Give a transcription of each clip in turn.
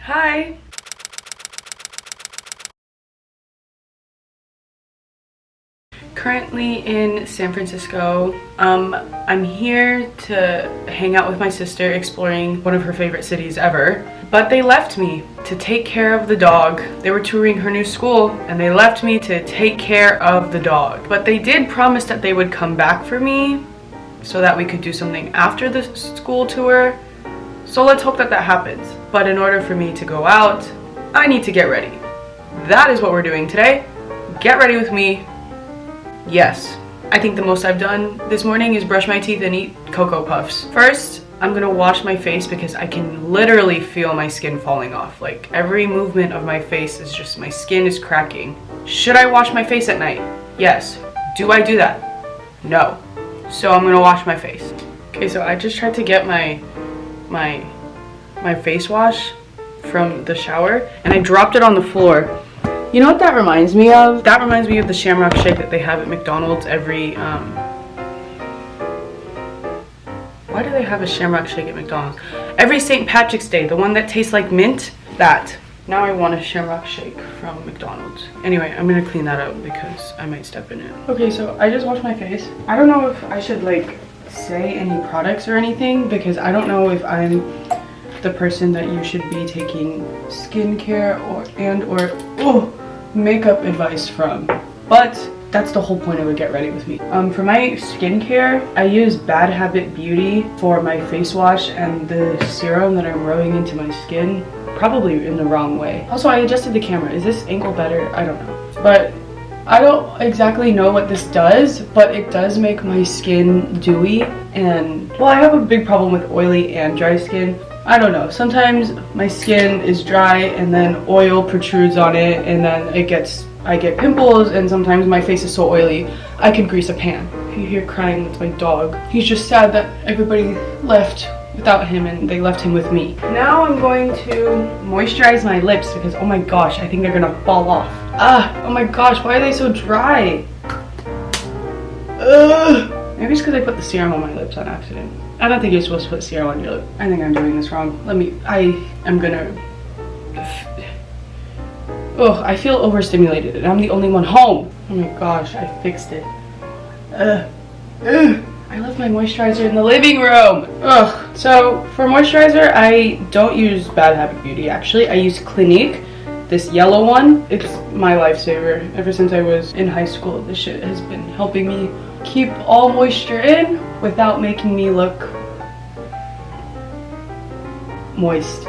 Hi. Currently in San Francisco. I'm here to hang out with my sister, exploring one of her favorite cities ever. But they left me to take care of the dog. They were touring her new school and they left me to take care of the dog. But they did promise that they would come back for me so that we could do something after the school tour. So let's hope that that happens. But in order for me to go out, I need to get ready. That is what we're doing today. Get ready with me. Yes, I think the most I've done this morning is brush my teeth and eat Cocoa Puffs. First, I'm gonna wash my face because I can literally feel my skin falling off. Like every movement of my face is just, my skin is cracking. Should I wash my face at night? Yes. Do I do that? No. So I'm gonna wash my face. Okay, so I just tried to get my face wash from the shower and I dropped it on the floor. You know what that reminds me of? That reminds me of the Shamrock Shake that they have at McDonald's every, why do they have a Shamrock Shake at McDonald's? Every St. Patrick's Day, the one that tastes like mint? That. Now I want a Shamrock Shake from McDonald's. Anyway, I'm gonna clean that up because I might step in it. Okay, so I just washed my face. I don't know if I should like say any products or anything because I don't know if I'm the person that you should be taking skincare or makeup advice from, but that's the whole point of a Get Ready With Me. For my skincare, I use Bad Habit Beauty for my face wash and the serum that I'm rubbing into my skin, probably in the wrong way. Also, I adjusted the camera. Is this angle better? I don't know. But I don't exactly know what this does, but it does make my skin dewy, and well, I have a big problem with oily and dry skin. I don't know, sometimes my skin is dry and then oil protrudes on it and then I get pimples, and sometimes my face is so oily I could grease a pan. If you hear crying, that's my dog. He's just sad that everybody left without him and they left him with me. Now I'm going to moisturize my lips because oh my gosh, I think they're gonna fall off. Oh my gosh, why are they so dry? Maybe it's because I put the serum on my lips on accident. I don't think you're supposed to put serum on your lip. I think I'm doing this wrong. I I feel overstimulated and I'm the only one home. Oh my gosh, I fixed it. I left my moisturizer in the living room. So for moisturizer, I don't use Bad Habit Beauty actually. I use Clinique, this yellow one. It's my lifesaver. Ever since I was in high school, this shit has been helping me keep all moisture in without making me look moist.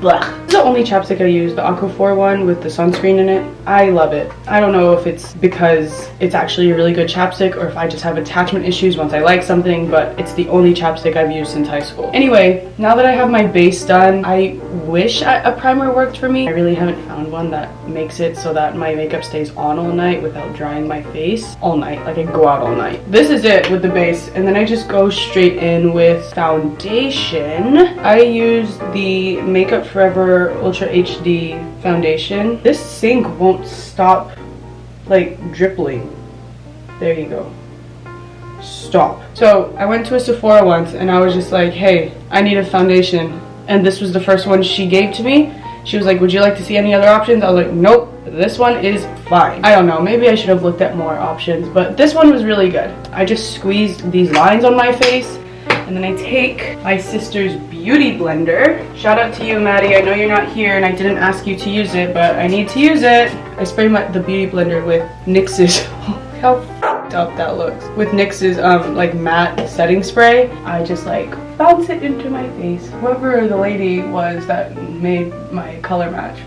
Blah. This is the only chapstick I use, the Aquaphor one with the sunscreen in it. I love it. I don't know if it's because it's actually a really good chapstick or if I just have attachment issues once I like something, but it's the only chapstick I've used since high school. Anyway, now that I have my base done, I wish a primer worked for me. I really haven't found one that makes it so that my makeup stays on all night without drying my face all night. Like I go out all night. This is it with the base, and then I just go straight in with foundation. I use the Makeup Forever Ultra HD foundation. This sink won't stop like dripping. There you go. Stop. So I went to a Sephora once and I was just like, hey, I need a foundation, and this was the first one she gave to me. She was like, would you like to see any other options? I was like, nope, this one is fine. I don't know, maybe I should have looked at more options, but this one was really good. I just squeezed these lines on my face and then I take my sister's beauty blender. Shout out to you, Maddie. I know you're not here and I didn't ask you to use it, but I need to use it. I spray the beauty blender with NYX's, how f***ed up that looks. With NYX's like matte setting spray. I just like bounce it into my face. Whoever the lady was that made my color match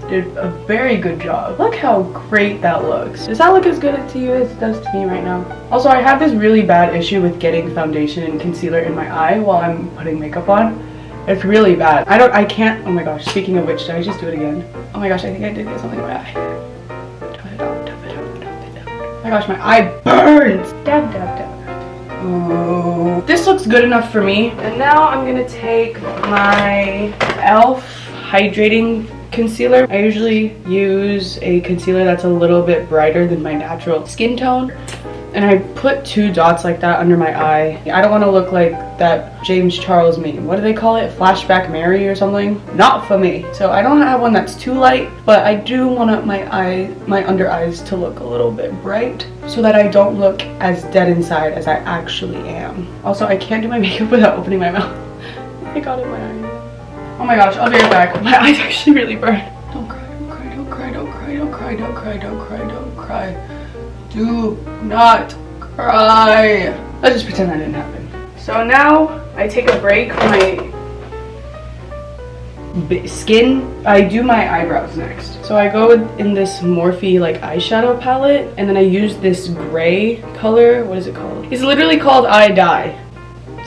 did a very good job. Look how great that looks. Does that look as good to you as it does to me right now? Also, I have this really bad issue with getting foundation and concealer in my eye while I'm putting makeup on. It's really bad. I can't, oh my gosh, speaking of which, did I just do it again? Oh my gosh, I think I did get something in my eye. Tap it out, tap it out, tap it out. Oh my gosh, my eye burns! Dab, dab, dab. Oh. This looks good enough for me. And now I'm gonna take my e.l.f. hydrating concealer. I usually use a concealer that's a little bit brighter than my natural skin tone. And I put 2 dots like that under my eye. I don't want to look like that James Charles meme. What do they call it? Flashback Mary or something? Not for me. So I don't have one that's too light, but I do want my under eyes to look a little bit bright so that I don't look as dead inside as I actually am. Also, I can't do my makeup without opening my mouth. I got it in my eye. Oh my gosh, I'll be right back. My eyes actually really burn. Don't cry, don't cry, don't cry, don't cry, don't cry, don't cry, don't cry, don't cry. Do not cry. Let's just pretend that didn't happen. So now I take a break from my skin. I do my eyebrows next. So I go in this Morphe like eyeshadow palette, and then I use this gray color. What is it called? It's literally called I Dye.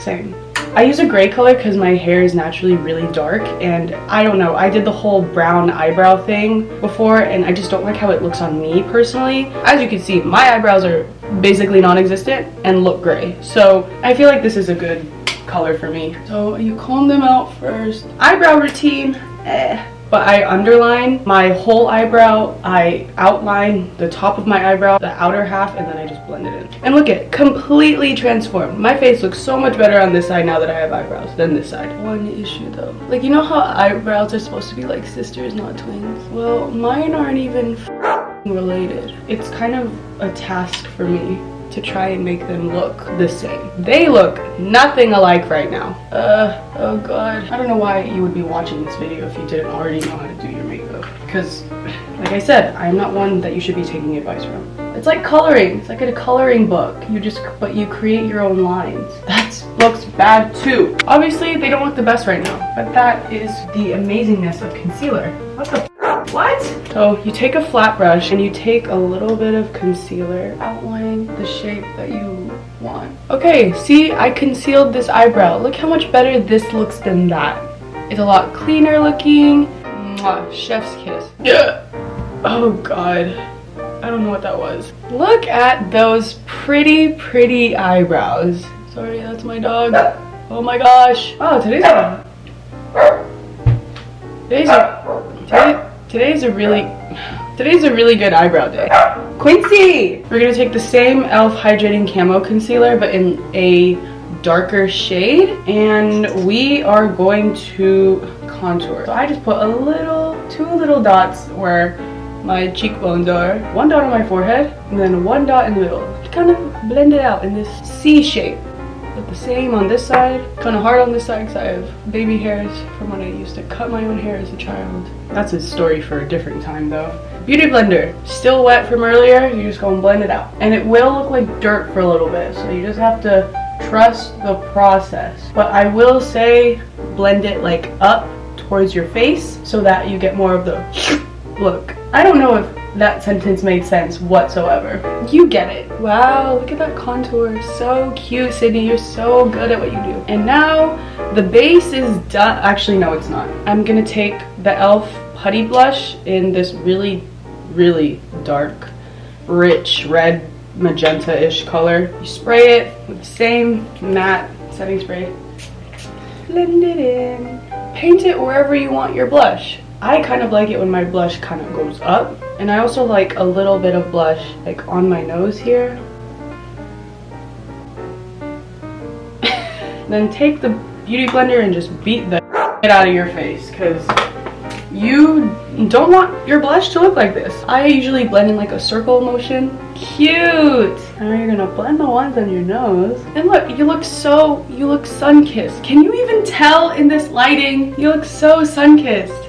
Same. I use a gray color because my hair is naturally really dark, and I don't know, I did the whole brown eyebrow thing before and I just don't like how it looks on me personally. As you can see, my eyebrows are basically non-existent and look gray, so I feel like this is a good color for me. So you comb them out first. Eyebrow routine, but I underline my whole eyebrow, I outline the top of my eyebrow, the outer half, and then I just blend it in. And look at, completely transformed. My face looks so much better on this side now that I have eyebrows than this side. One issue though, like, you know how eyebrows are supposed to be like sisters, not twins? Well, mine aren't even related. It's kind of a task for me to try and make them look the same. They look nothing alike right now. Oh god. I don't know why you would be watching this video if you didn't already know how to do your makeup. Because, like I said, I'm not one that you should be taking advice from. It's like coloring. It's like a coloring book. But you create your own lines. That looks bad too. Obviously, they don't look the best right now. But that is the amazingness of concealer. What the what? So you take a flat brush and you take a little bit of concealer, outline the shape that you want. Okay, see, I concealed this eyebrow. Look how much better this looks than that. It's a lot cleaner looking. Mwah, chef's kiss. Yeah. Oh god. I don't know what that was. Look at those pretty, pretty eyebrows. Sorry, that's my dog. Oh my gosh. Oh, today's a really good eyebrow day. Quincy! We're gonna take the same e.l.f. hydrating camo concealer but in a darker shade, and we are going to contour. So I just put two little dots where my cheekbones are. One dot on my forehead and then one dot in the middle. To kind of blend it out in this C shape. The same on this side, kind of hard on this side because I have baby hairs from when I used to cut my own hair as a child. That's a story for a different time though. Beauty blender, still wet from earlier, you just go and blend it out. And it will look like dirt for a little bit, so you just have to trust the process. But I will say, blend it like up towards your face so that you get more of the look. I don't know if that sentence made sense whatsoever. You get it. Wow, look at that contour. So cute, Sydney. You're so good at what you do. And now the base is done. Actually, no, it's not. I'm gonna take the e.l.f. putty blush in this really, really dark, rich red magenta-ish color. You spray it with the same matte setting spray. Blend it in. Paint it wherever you want your blush. I kind of like it when my blush kind of goes up, and I also like a little bit of blush like on my nose here. Then take the beauty blender and just beat the shit out of your face, because you don't want your blush to look like this. I usually blend in like a circle motion. Cute! Now you're gonna blend the ones on your nose. And look, you look sun-kissed. Can you even tell in this lighting? You look so sun-kissed.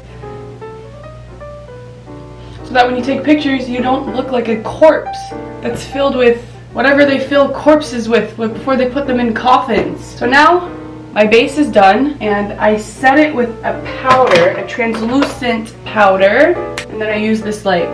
So that when you take pictures, you don't look like a corpse that's filled with whatever they fill corpses with before they put them in coffins. So now my base is done, and I set it with a powder, a translucent powder, and then I use this like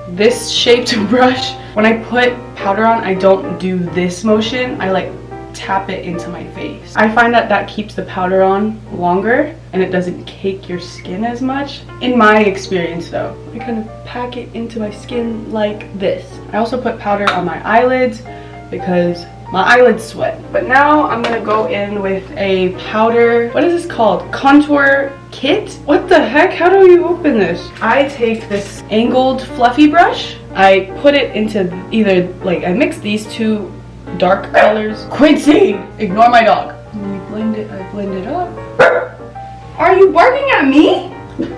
this shaped brush. When I put powder on, I don't do this motion. I like tap it into my face. I find that that keeps the powder on longer and it doesn't cake your skin as much. In my experience though, I kind of pack it into my skin like this. I also put powder on my eyelids because my eyelids sweat. But now I'm gonna go in with a powder, what is this called? Contour kit? What the heck? How do you open this? I take this angled fluffy brush I put it into either, like, I mix these two dark colors. Quincy! Ignore my dog. And you blend it, I blend it up. Are you barking at me?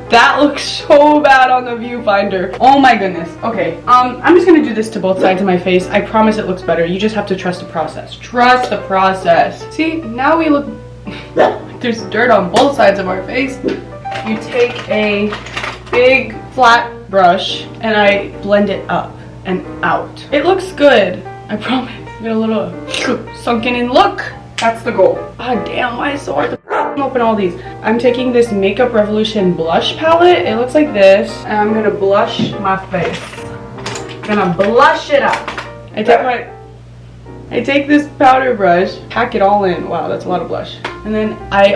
That looks so bad on the viewfinder. Oh my goodness. Okay, I'm just gonna do this to both sides of my face. I promise it looks better. You just have to trust the process. Trust the process. See, now we look like there's dirt on both sides of our face. You take a big flat brush and I blend it up and out. It looks good, I promise. Get a little sunken in look. That's the goal. Ah, damn, why is it so hard to open all these? I'm taking this Makeup Revolution blush palette. It looks like this. And I'm gonna blush my face. Gonna blush it up. I take this powder brush, pack it all in. Wow, that's a lot of blush. And then I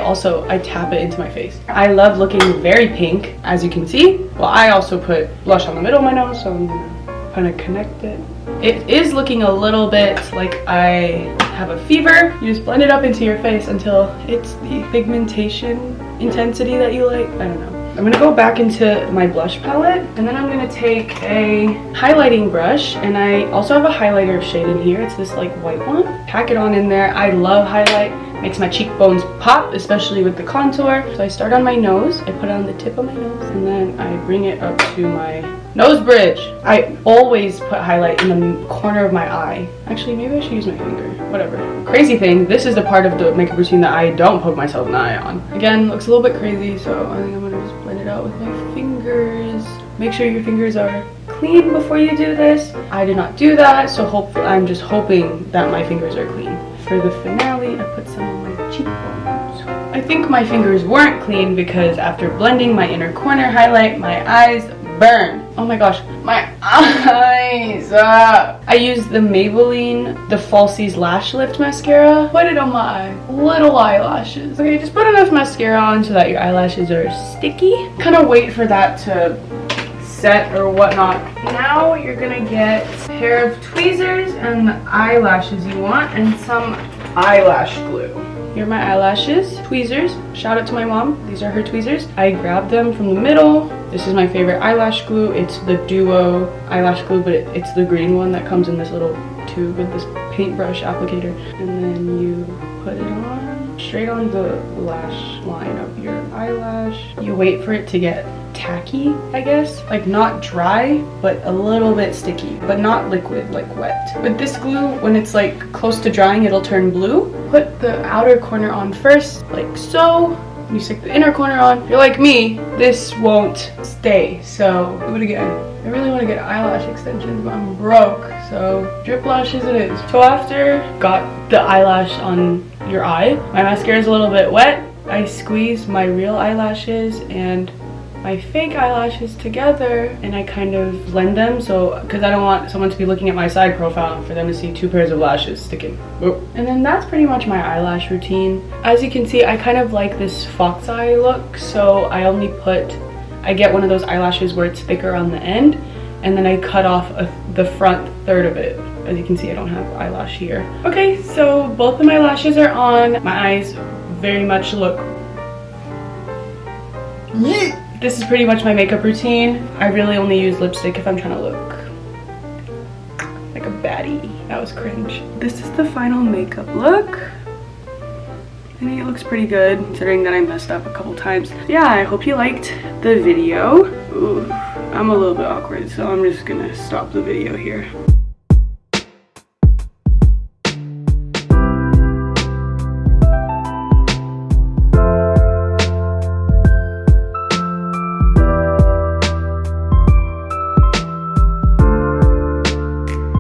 tap it into my face. I love looking very pink, as you can see. Well, I also put blush on the middle of my nose, so I'm gonna kind of connect it. It is looking a little bit like I have a fever. You just blend it up into your face until it's the pigmentation intensity that you like. I don't know. I'm gonna go back into my blush palette, and then I'm gonna take a highlighting brush, and I also have a highlighter shade in here. It's this like white one. Pack it on in there. I love highlight. Makes my cheekbones pop, especially with the contour. So I start on my nose. I put it on the tip of my nose, and then I bring it up to my nose bridge. I always put highlight in the corner of my eye. Actually, maybe I should use my finger. Whatever. Crazy thing, this is the part of the makeup routine that I don't poke myself in the eye on. Again, looks a little bit crazy, so I think I'm gonna just blend it out with my fingers. Make sure your fingers are clean before you do this. I did not do that, so I'm just hoping that my fingers are clean. For the finale, I put some on my cheekbones. I think my fingers weren't clean because after blending my inner corner highlight, my eyes burned. Oh my gosh, my eyes! I used the Maybelline, the Falsies Lash Lift Mascara. Put it on my eye. Little eyelashes. Okay, just put enough mascara on so that your eyelashes are sticky. Kind of wait for that to set or whatnot. Now you're gonna get a pair of tweezers and the eyelashes you want and some eyelash glue. Here are my eyelashes, tweezers. Shout out to my mom. These are her tweezers. I grabbed them from the middle. This is my favorite eyelash glue. It's the Duo eyelash glue, but it's the green one that comes in this little tube with this paintbrush applicator. And then you put it on straight on the lash line of your eyelash. You wait for it to get tacky, I guess. Like not dry, but a little bit sticky, but not liquid, like wet. With this glue, when it's like close to drying, it'll turn blue. Put the outer corner on first, like so. You stick the inner corner on. If you're like me, this won't stay, so do it again. I really want to get eyelash extensions, but I'm broke, so drip lashes it is. So after got the eyelash on your eye, my mascara is a little bit wet. I squeeze my real eyelashes and my fake eyelashes together, and I kind of blend them, so because I don't want someone to be looking at my side profile for them to see two pairs of lashes sticking. Whoop. And then that's pretty much my eyelash routine. As you can see, I kind of like this fox eye look, so I get one of those eyelashes where it's thicker on the end, and then I cut off the front third of it. As you can see, I don't have eyelash here. Okay, so both of my lashes are on. My eyes very much look This is pretty much my makeup routine. I really only use lipstick if I'm trying to look like a baddie. That was cringe. This is the final makeup look. I think it looks pretty good considering that I messed up a couple times. Yeah, I hope you liked the video. Ooh, I'm a little bit awkward, so I'm just gonna stop the video here.